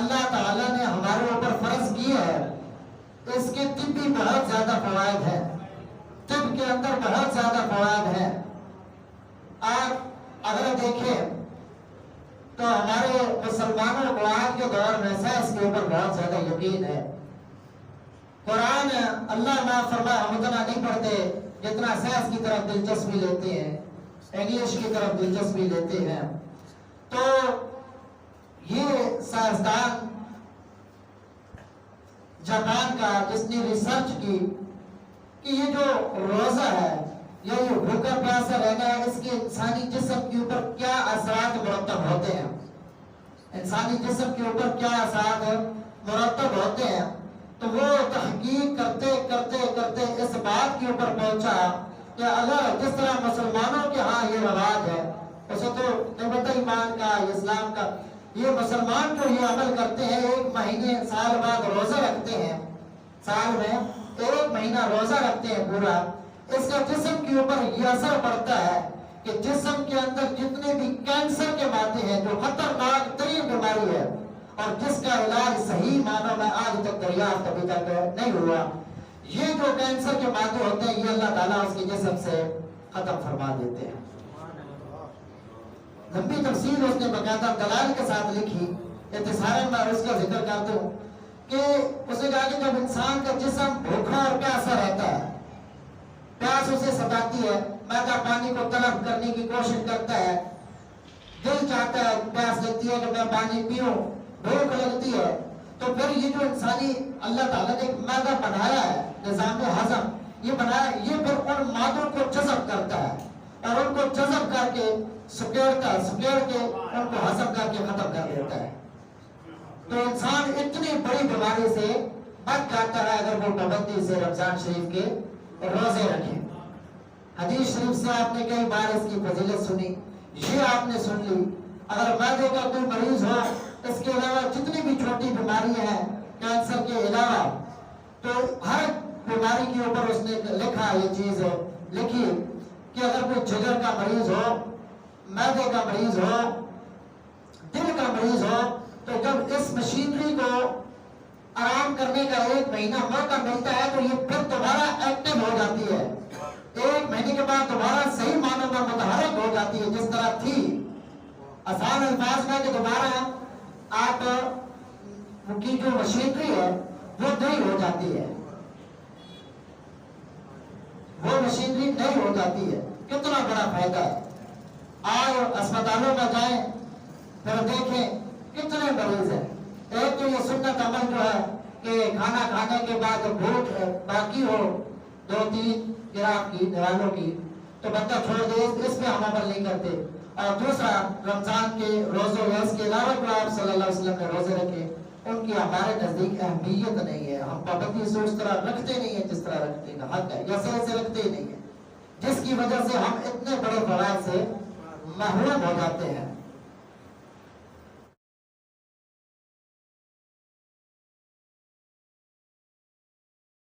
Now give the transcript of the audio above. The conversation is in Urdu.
اللہ تعالیٰ نے ہمارے اوپر فرض کی ہے، اس کے طبی بہت زیادہ فوائد ہیں، طب کے اندر بہت زیادہ فوائد ہیں۔ آپ اگر دیکھیں تو ہمارے مسلمانوں کو آج کے دور میں سائنس کے اوپر بہت زیادہ یقین ہے۔ قرآن اللہ نہ فرمائے ہم اتنا نہیں پڑھتے جتنا سائنس کی طرف دلچسپی لیتے ہیں، انگلش کی طرف دلچسپی لیتے ہیں۔ تو یہ سائنسدان جاپان کا جس نے ریسرچ کی کہ یہ جو روزہ ہے یا یہ بھوکا پیاسا رہنا ہے، اس کے انسانی جسم کے اوپر کیا اثرات مرتب ہوتے ہیں، انسانی جسم کے اوپر کیا اثرات مرتب ہوتے ہیں۔ تو وہ تحقیق کرتے کرتے کرتے اس بات کے اوپر پہنچا کہ اگر جس طرح مسلمانوں کے ہاں یہ رواج ہے، اسے تو نعمت ایمان کا، اسلام کا، یہ مسلمان جو یہ عمل کرتے ہیں، 1 مہینے سال بعد روزہ رکھتے ہیں، سال میں 1 مہینہ روزہ رکھتے ہیں پورا، اس کا جسم کے اوپر یہ اثر پڑتا ہے کہ جسم کے اندر جتنے بھی کینسر کے مادے ہیں جو خطرناک ترین بیماری ہے اور جس کا علاج صحیح معنوں میں آج تک دریافت ابھی تک نہیں ہوا، یہ جو کینسر کے مادے ہوتے ہیں یہ اللہ تعالیٰ اس کے جسم سے ختم فرما دیتے ہیں۔ لمبی تفصیل اس نے باقاعدہ دلائل کے ساتھ لکھی، اختصاراً میں اس کا ذکر کرتا ہوں کہ اس نے کہا کہ جب انسان کا جسم بھوکا اور پیاسا رہتا ہے، پیاس اسے ستاتی ہے، معدہ پانی کو طلب کرنے کی کوشش کرتا ہے، دل چاہتا ہے، پیاس لگتی ہے کہ میں پانی پیوں، بھوک لگتی ہے، تو پھر یہ جو انسانی اللہ تعالیٰ نے ایک معدہ بنایا ہے، نظام ہضم یہ بنایا، یہ پھر ان مادوں کو جذب کرتا ہے اور ان کو جذب کر کے سکیڑتا ہے، سکیڑ کے ان کو ہضم کر کے ختم کر دیتا ہے۔ تو انسان اتنی بڑی بیماری سے بچ جاتا ہے اگر وہ پابندی سے رمضان شریف کے روزے رکھے۔ حدیث شریف سے آپ نے کئی بار اس کی فضیلت سنی، یہ آپ نے سن لی، اگر معدے کا کوئی مریض ہو، اس کے علاوہ جتنی بھی چھوٹی بیماریاں ہیں کینسر کے علاوہ، تو ہر بیماری کے اوپر اس نے لکھا، یہ چیز لکھی کہ اگر کوئی جگر کا مریض ہو، معدے کا مریض ہو، دل کا مریض ہو، تو جب اس مشینری کو آرام کرنے کا 1 مہینہ موقع ملتا ہے تو یہ پھر دوبارہ ایکٹیو ہو جاتی ہے، 1 مہینے کے بعد دوبارہ صحیح معنوں میں متحرک ہو جاتی ہے جس طرح تھی۔ آسان الفاظ میں کہ دوبارہ آپ کی جو مشینری ہے وہ نئی ہو جاتی ہے، وہ مشینری نئی ہو جاتی ہے۔ کتنا بڑا فائدہ ہے۔ آج اسپتالوں میں جائیں پھر دیکھیں کتنے مریض ہیں۔ ایک تو یہ سنت عمل جو ہے کہ کھانا کھانے کے بعد بھوک باقی ہو 2-3 گراف کی نوالوں کی تو بندہ چھوڑ دے، اس پہ ہم عمل نہیں کرتے۔ اور دوسرا رمضان کے روزوں یا اس کے علاوہ جو آپ صلی اللہ علیہ وسلم نے روزے رکھے ان کی ہمارے نزدیک اہمیت نہیں ہے، ہم پابندی سے اس طرح رکھتے نہیں ہیں جس طرح رکھتے ہیں، حق ہے یا صحیح سے رکھتے ہی نہیں ہیں، جس کی وجہ سے ہم اتنے بڑے فوائد سے محروم ہو جاتے ہیں۔